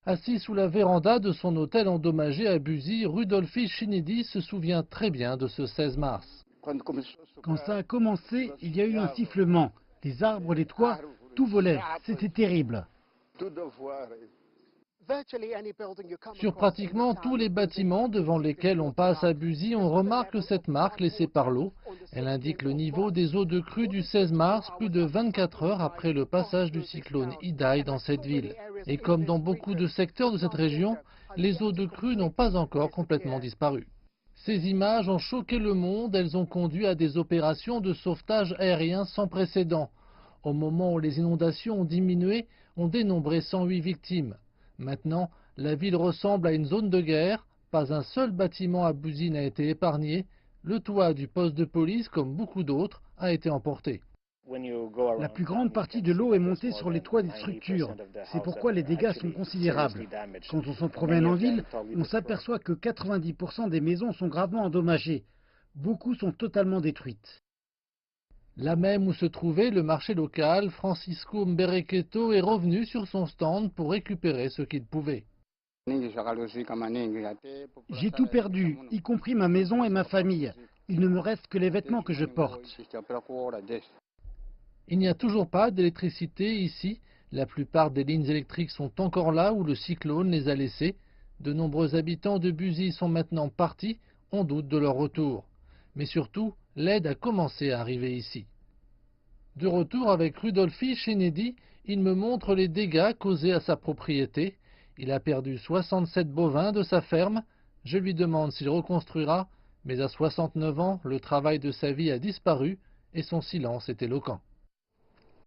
Assis sous la véranda de son hôtel endommagé à Buzy, Rudolfi Shinidi se souvient très bien de ce 16 mars. Quand ça a commencé, il y a eu un sifflement. Les arbres, les toits, tout volait. C'était terrible. Sur pratiquement tous les bâtiments devant lesquels on passe à Buzy, on remarque cette marque laissée par l'eau. Elle indique le niveau des eaux de crue du 16 mars, plus de 24 heures après le passage du cyclone Idai dans cette ville. Et comme dans beaucoup de secteurs de cette région, les eaux de crue n'ont pas encore complètement disparu. Ces images ont choqué le monde, elles ont conduit à des opérations de sauvetage aérien sans précédent. Au moment où les inondations ont diminué, on dénombrait 108 victimes. Maintenant, la ville ressemble à une zone de guerre, pas un seul bâtiment à Buzy n'a été épargné, le toit du poste de police, comme beaucoup d'autres, a été emporté. La plus grande partie de l'eau est montée sur les toits des structures. C'est pourquoi les dégâts sont considérables. Quand on se promène en ville, on s'aperçoit que 90% des maisons sont gravement endommagées. Beaucoup sont totalement détruites. Là même où se trouvait le marché local, Francisco Mbereketo est revenu sur son stand pour récupérer ce qu'il pouvait. J'ai tout perdu, y compris ma maison et ma famille. Il ne me reste que les vêtements que je porte. Il n'y a toujours pas d'électricité ici. La plupart des lignes électriques sont encore là où le cyclone les a laissées. De nombreux habitants de Buzy sont maintenant partis. On doute de leur retour. Mais surtout, l'aide a commencé à arriver ici. De retour avec Rudolfi Shinidi, il me montre les dégâts causés à sa propriété. Il a perdu 67 bovins de sa ferme. Je lui demande s'il reconstruira, mais à 69 ans, le travail de sa vie a disparu et son silence est éloquent.